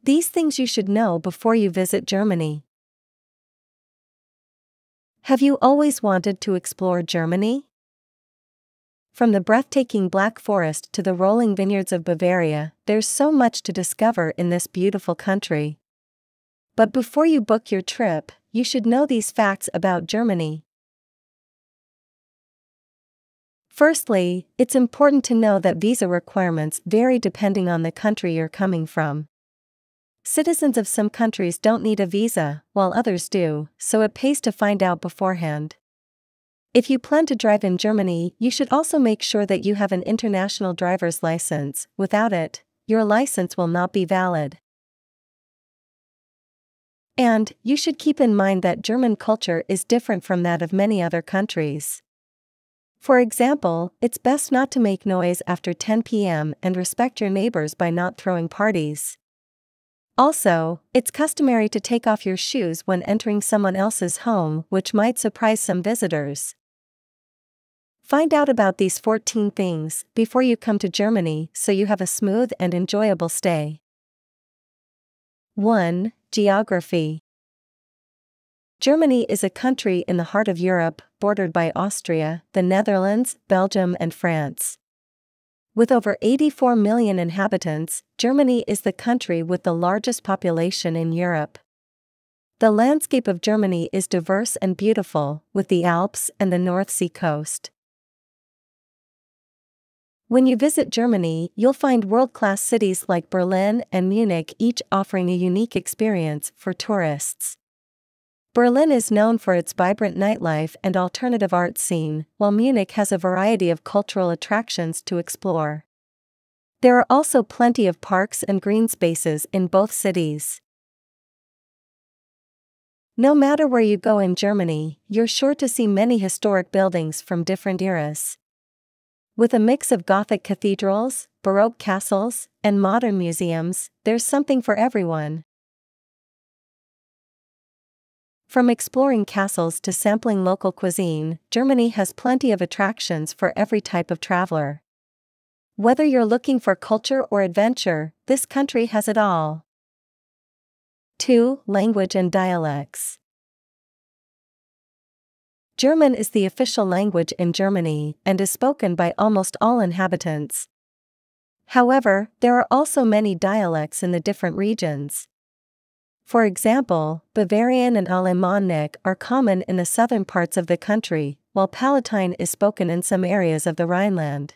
These things you should know before you visit Germany. Have you always wanted to explore Germany? From the breathtaking Black Forest to the rolling vineyards of Bavaria, there's so much to discover in this beautiful country. But before you book your trip, you should know these facts about Germany. Firstly, it's important to know that visa requirements vary depending on the country you're coming from. Citizens of some countries don't need a visa, while others do, so it pays to find out beforehand. If you plan to drive in Germany, you should also make sure that you have an international driver's license. Without it, your license will not be valid. And you should keep in mind that German culture is different from that of many other countries. For example, it's best not to make noise after 10 p.m. and respect your neighbors by not throwing parties. Also, it's customary to take off your shoes when entering someone else's home, which might surprise some visitors. Find out about these 14 things before you come to Germany so you have a smooth and enjoyable stay. 1. Geography. Germany is a country in the heart of Europe, bordered by Austria, the Netherlands, Belgium, and France. With over 84 million inhabitants, Germany is the country with the largest population in Europe. The landscape of Germany is diverse and beautiful, with the Alps and the North Sea coast. When you visit Germany, you'll find world-class cities like Berlin and Munich, each offering a unique experience for tourists. Berlin is known for its vibrant nightlife and alternative art scene, while Munich has a variety of cultural attractions to explore. There are also plenty of parks and green spaces in both cities. No matter where you go in Germany, you're sure to see many historic buildings from different eras. With a mix of Gothic cathedrals, Baroque castles, and modern museums, there's something for everyone. From exploring castles to sampling local cuisine, Germany has plenty of attractions for every type of traveler. Whether you're looking for culture or adventure, this country has it all. 2. Language and dialects. German is the official language in Germany and is spoken by almost all inhabitants. However, there are also many dialects in the different regions. For example, Bavarian and Alemannic are common in the southern parts of the country, while Palatine is spoken in some areas of the Rhineland.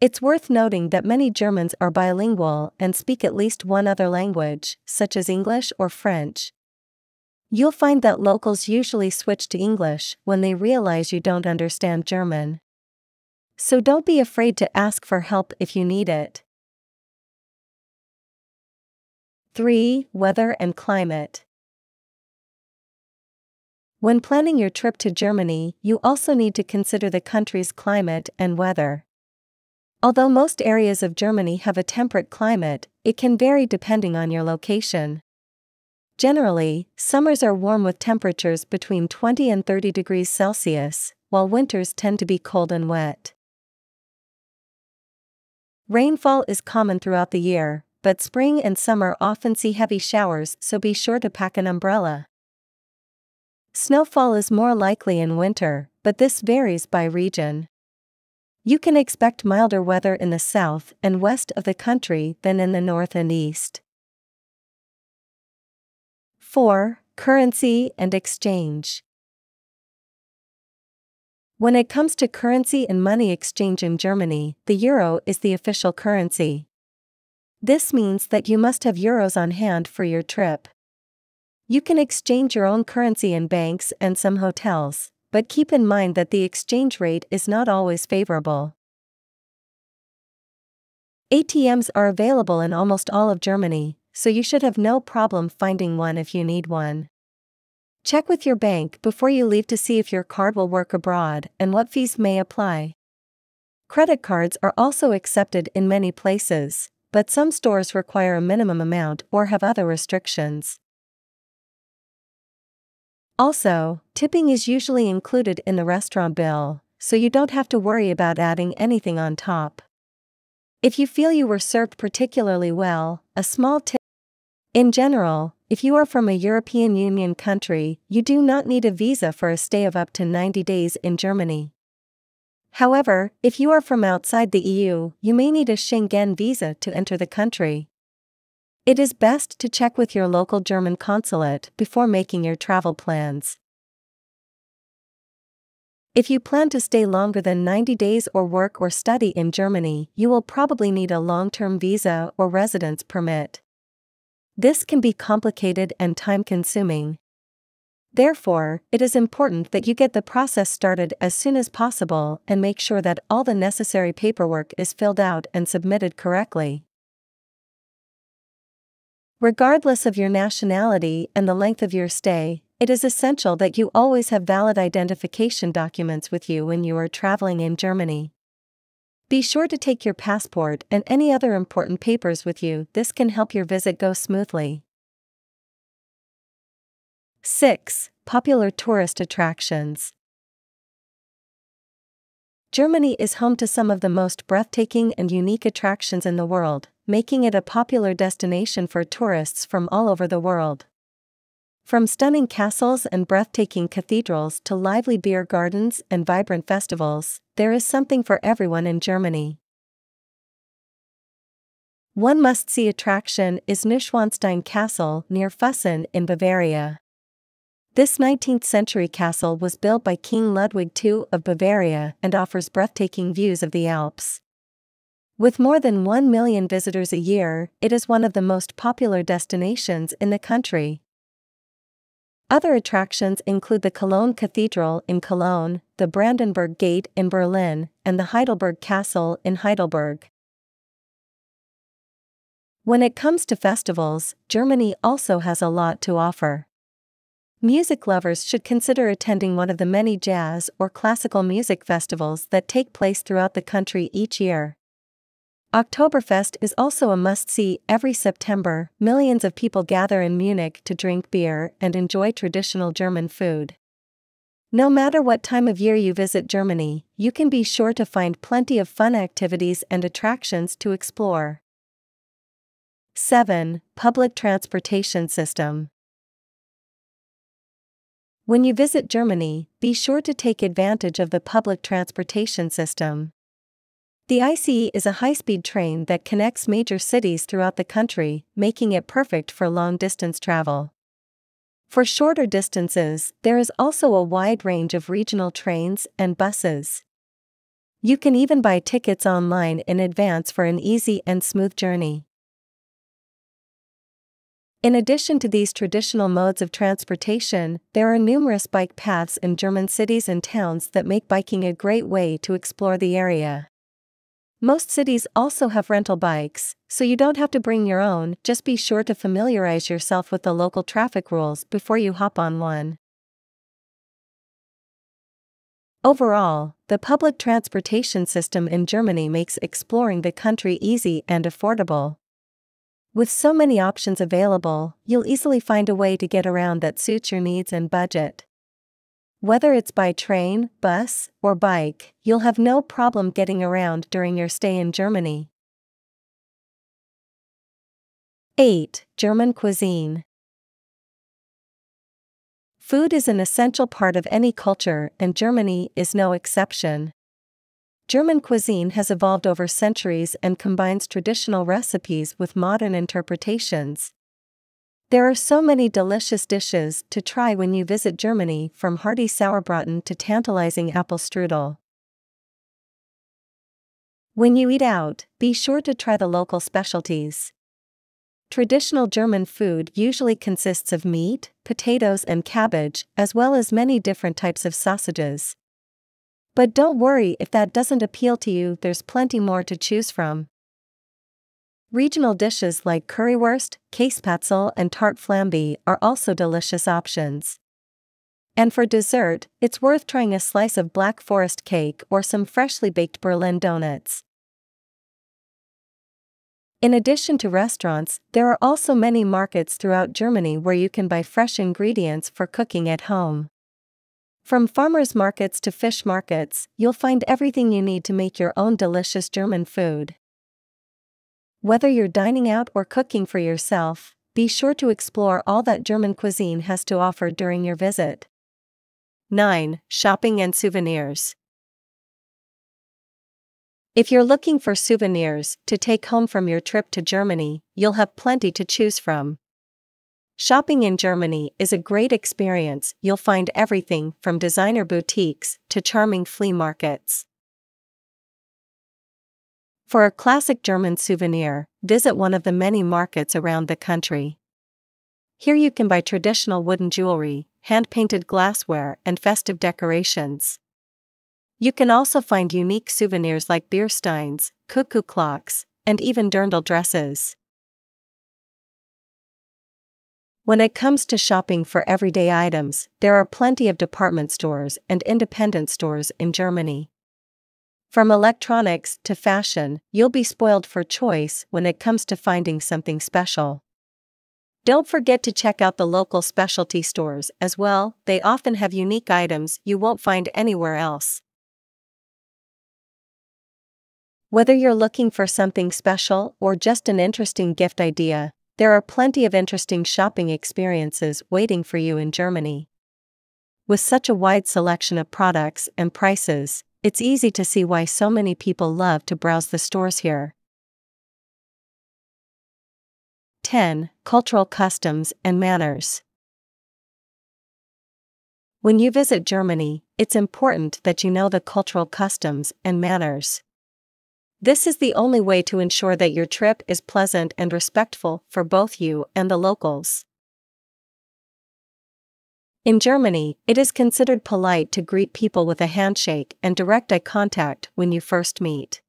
It's worth noting that many Germans are bilingual and speak at least one other language, such as English or French. You'll find that locals usually switch to English when they realize you don't understand German. So don't be afraid to ask for help if you need it. 3. Weather and climate. When planning your trip to Germany, you also need to consider the country's climate and weather. Although most areas of Germany have a temperate climate, it can vary depending on your location. Generally, summers are warm with temperatures between 20 and 30 degrees Celsius, while winters tend to be cold and wet. Rainfall is common throughout the year, but spring and summer often see heavy showers, so be sure to pack an umbrella. Snowfall is more likely in winter, but this varies by region. You can expect milder weather in the south and west of the country than in the north and east. 4. Currency and exchange. When it comes to currency and money exchange in Germany, the euro is the official currency. This means that you must have euros on hand for your trip. You can exchange your own currency in banks and some hotels, but keep in mind that the exchange rate is not always favorable. ATMs are available in almost all of Germany, so you should have no problem finding one if you need one. Check with your bank before you leave to see if your card will work abroad and what fees may apply. Credit cards are also accepted in many places, but some stores require a minimum amount or have other restrictions. Also, tipping is usually included in the restaurant bill, so you don't have to worry about adding anything on top. If you feel you were served particularly well, a small tip. In general, if you are from a European Union country, you do not need a visa for a stay of up to 90 days in Germany. However, if you are from outside the EU, you may need a Schengen visa to enter the country. It is best to check with your local German consulate before making your travel plans. If you plan to stay longer than 90 days or work or study in Germany, you will probably need a long-term visa or residence permit. This can be complicated and time-consuming. Therefore, it is important that you get the process started as soon as possible and make sure that all the necessary paperwork is filled out and submitted correctly. Regardless of your nationality and the length of your stay, it is essential that you always have valid identification documents with you when you are traveling in Germany. Be sure to take your passport and any other important papers with you. This can help your visit go smoothly. 6. Popular tourist attractions. Germany is home to some of the most breathtaking and unique attractions in the world, making it a popular destination for tourists from all over the world. From stunning castles and breathtaking cathedrals to lively beer gardens and vibrant festivals, there is something for everyone in Germany. One must-see attraction is Neuschwanstein Castle near Füssen in Bavaria. This 19th-century castle was built by King Ludwig II of Bavaria and offers breathtaking views of the Alps. With more than 1 million visitors a year, it is one of the most popular destinations in the country. Other attractions include the Cologne Cathedral in Cologne, the Brandenburg Gate in Berlin, and the Heidelberg Castle in Heidelberg. When it comes to festivals, Germany also has a lot to offer. Music lovers should consider attending one of the many jazz or classical music festivals that take place throughout the country each year. Oktoberfest is also a must-see. Every September, millions of people gather in Munich to drink beer and enjoy traditional German food. No matter what time of year you visit Germany, you can be sure to find plenty of fun activities and attractions to explore. 7. Public transportation system. When you visit Germany, be sure to take advantage of the public transportation system. The ICE is a high-speed train that connects major cities throughout the country, making it perfect for long-distance travel. For shorter distances, there is also a wide range of regional trains and buses. You can even buy tickets online in advance for an easy and smooth journey. In addition to these traditional modes of transportation, there are numerous bike paths in German cities and towns that make biking a great way to explore the area. Most cities also have rental bikes, so you don't have to bring your own. Just be sure to familiarize yourself with the local traffic rules before you hop on one. Overall, the public transportation system in Germany makes exploring the country easy and affordable. With so many options available, you'll easily find a way to get around that suits your needs and budget. Whether it's by train, bus, or bike, you'll have no problem getting around during your stay in Germany. 8. German cuisine. Food is an essential part of any culture, and Germany is no exception. German cuisine has evolved over centuries and combines traditional recipes with modern interpretations. There are so many delicious dishes to try when you visit Germany, from hearty Sauerbraten to tantalizing apple strudel. When you eat out, be sure to try the local specialties. Traditional German food usually consists of meat, potatoes and cabbage, as well as many different types of sausages. But don't worry if that doesn't appeal to you, there's plenty more to choose from. Regional dishes like currywurst, Käsepatzel and tart flambe are also delicious options. And for dessert, it's worth trying a slice of Black Forest cake or some freshly baked Berlin donuts. In addition to restaurants, there are also many markets throughout Germany where you can buy fresh ingredients for cooking at home. From farmers' markets to fish markets, you'll find everything you need to make your own delicious German food. Whether you're dining out or cooking for yourself, be sure to explore all that German cuisine has to offer during your visit. 9. Shopping and souvenirs. If you're looking for souvenirs to take home from your trip to Germany, you'll have plenty to choose from. Shopping in Germany is a great experience. You'll find everything from designer boutiques to charming flea markets. For a classic German souvenir, visit one of the many markets around the country. Here you can buy traditional wooden jewelry, hand-painted glassware, and festive decorations. You can also find unique souvenirs like beer steins, cuckoo clocks, and even dirndl dresses. When it comes to shopping for everyday items, there are plenty of department stores and independent stores in Germany. From electronics to fashion, you'll be spoiled for choice when it comes to finding something special. Don't forget to check out the local specialty stores as well. They often have unique items you won't find anywhere else. Whether you're looking for something special or just an interesting gift idea, there are plenty of interesting shopping experiences waiting for you in Germany. With such a wide selection of products and prices, it's easy to see why so many people love to browse the stores here. 10. Cultural customs and manners. When you visit Germany, it's important that you know the cultural customs and manners. This is the only way to ensure that your trip is pleasant and respectful for both you and the locals. In Germany, it is considered polite to greet people with a handshake and direct eye contact when you first meet.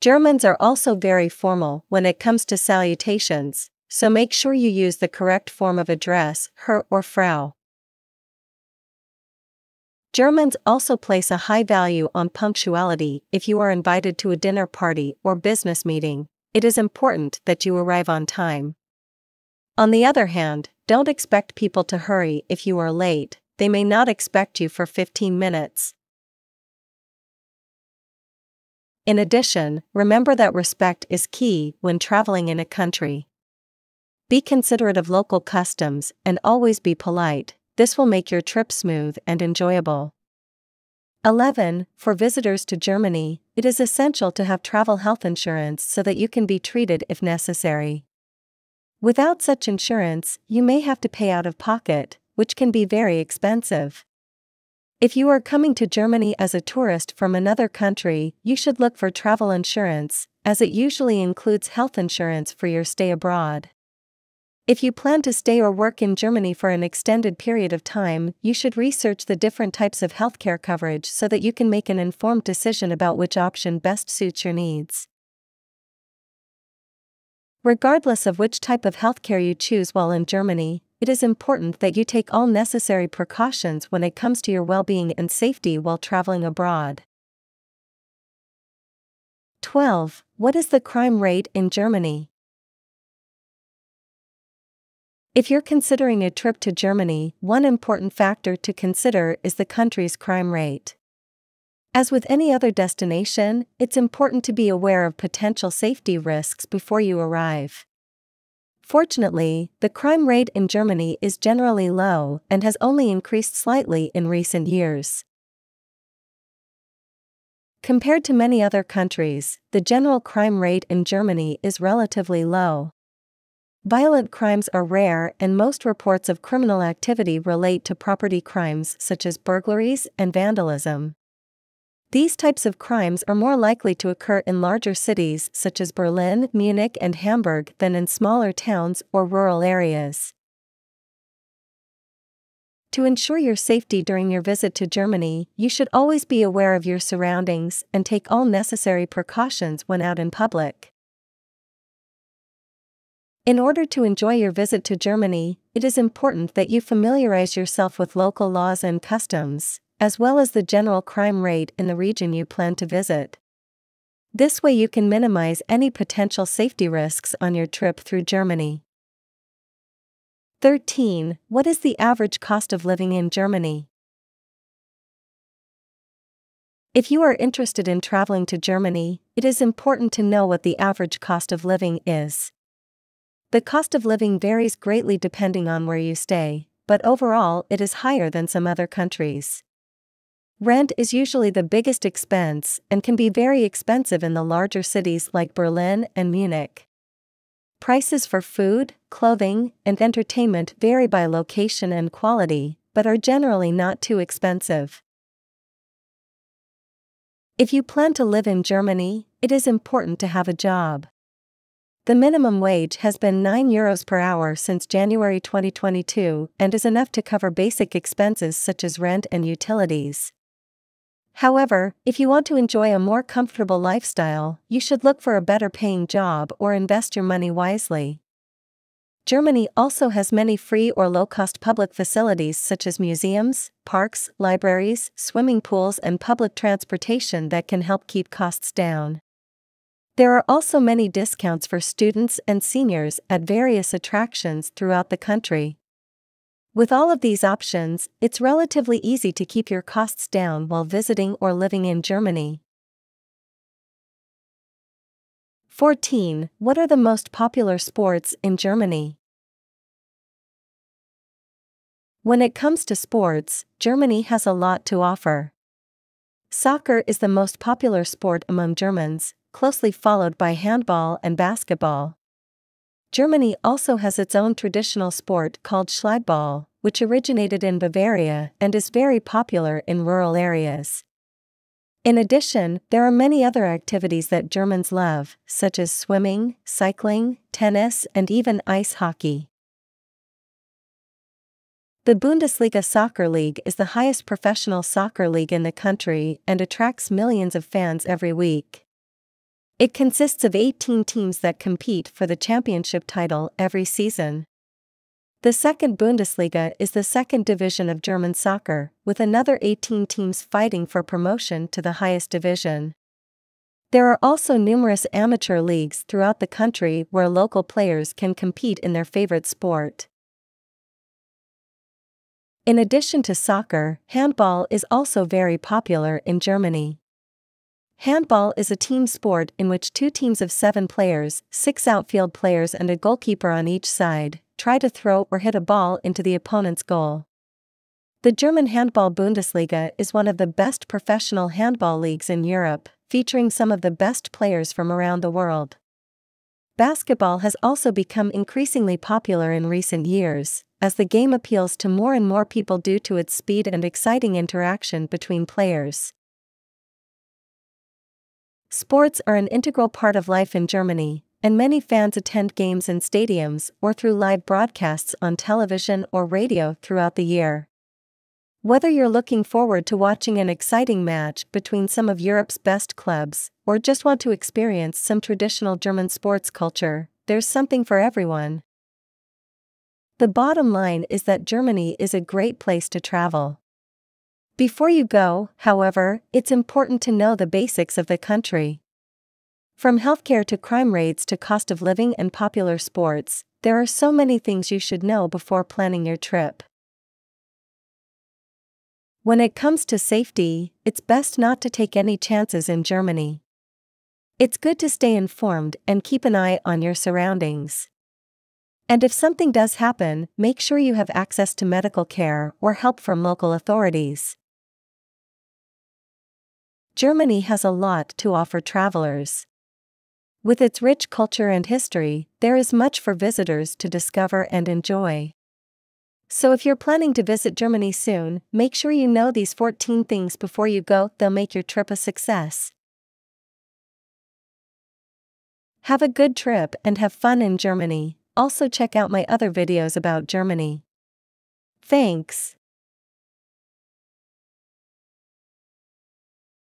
Germans are also very formal when it comes to salutations, so make sure you use the correct form of address, Herr or Frau. Germans also place a high value on punctuality. If you are invited to a dinner party or business meeting, it is important that you arrive on time. On the other hand, don't expect people to hurry if you are late. They may not expect you for 15 minutes. In addition, remember that respect is key when traveling in a country. Be considerate of local customs and always be polite. This will make your trip smooth and enjoyable. 11. For visitors to Germany, it is essential to have travel health insurance so that you can be treated if necessary. Without such insurance, you may have to pay out of pocket, which can be very expensive. If you are coming to Germany as a tourist from another country, you should look for travel insurance, as it usually includes health insurance for your stay abroad. If you plan to stay or work in Germany for an extended period of time, you should research the different types of healthcare coverage so that you can make an informed decision about which option best suits your needs. Regardless of which type of healthcare you choose while in Germany, it is important that you take all necessary precautions when it comes to your well-being and safety while traveling abroad. 12. What is the crime rate in Germany? If you're considering a trip to Germany, one important factor to consider is the country's crime rate. As with any other destination, it's important to be aware of potential safety risks before you arrive. Fortunately, the crime rate in Germany is generally low and has only increased slightly in recent years. Compared to many other countries, the general crime rate in Germany is relatively low. Violent crimes are rare, and most reports of criminal activity relate to property crimes such as burglaries and vandalism. These types of crimes are more likely to occur in larger cities such as Berlin, Munich, and Hamburg than in smaller towns or rural areas. To ensure your safety during your visit to Germany, you should always be aware of your surroundings and take all necessary precautions when out in public. In order to enjoy your visit to Germany, it is important that you familiarize yourself with local laws and customs, as well as the general crime rate in the region you plan to visit. This way you can minimize any potential safety risks on your trip through Germany. 13. What is the average cost of living in Germany? If you are interested in traveling to Germany, it is important to know what the average cost of living is. The cost of living varies greatly depending on where you stay, but overall it is higher than some other countries. Rent is usually the biggest expense and can be very expensive in the larger cities like Berlin and Munich. Prices for food, clothing, and entertainment vary by location and quality, but are generally not too expensive. If you plan to live in Germany, it is important to have a job. The minimum wage has been €9 per hour since January 2022 and is enough to cover basic expenses such as rent and utilities. However, if you want to enjoy a more comfortable lifestyle, you should look for a better paying job or invest your money wisely. Germany also has many free or low-cost public facilities such as museums, parks, libraries, swimming pools, and public transportation that can help keep costs down. There are also many discounts for students and seniors at various attractions throughout the country. With all of these options, it's relatively easy to keep your costs down while visiting or living in Germany. 14. What are the most popular sports in Germany? When it comes to sports, Germany has a lot to offer. Soccer is the most popular sport among Germans, closely followed by handball and basketball. Germany also has its own traditional sport called Schleitball, which originated in Bavaria and is very popular in rural areas. In addition, there are many other activities that Germans love, such as swimming, cycling, tennis, and even ice hockey. The Bundesliga Soccer League is the highest professional soccer league in the country and attracts millions of fans every week. It consists of 18 teams that compete for the championship title every season. The second Bundesliga is the second division of German soccer, with another 18 teams fighting for promotion to the highest division. There are also numerous amateur leagues throughout the country where local players can compete in their favorite sport. In addition to soccer, handball is also very popular in Germany. Handball is a team sport in which 2 teams of 7 players, 6 outfield players and a goalkeeper on each side, try to throw or hit a ball into the opponent's goal. The German Handball Bundesliga is one of the best professional handball leagues in Europe, featuring some of the best players from around the world. Basketball has also become increasingly popular in recent years, as the game appeals to more and more people due to its speed and exciting interaction between players. Sports are an integral part of life in Germany, and many fans attend games in stadiums or through live broadcasts on television or radio throughout the year. Whether you're looking forward to watching an exciting match between some of Europe's best clubs, or just want to experience some traditional German sports culture, there's something for everyone. The bottom line is that Germany is a great place to travel. Before you go, however, it's important to know the basics of the country. From healthcare to crime rates to cost of living and popular sports, there are so many things you should know before planning your trip. When it comes to safety, it's best not to take any chances in Germany. It's good to stay informed and keep an eye on your surroundings. And if something does happen, make sure you have access to medical care or help from local authorities. Germany has a lot to offer travelers. With its rich culture and history, there is much for visitors to discover and enjoy. So if you're planning to visit Germany soon, make sure you know these 14 things before you go. They'll make your trip a success. Have a good trip and have fun in Germany. Also check out my other videos about Germany. Thanks.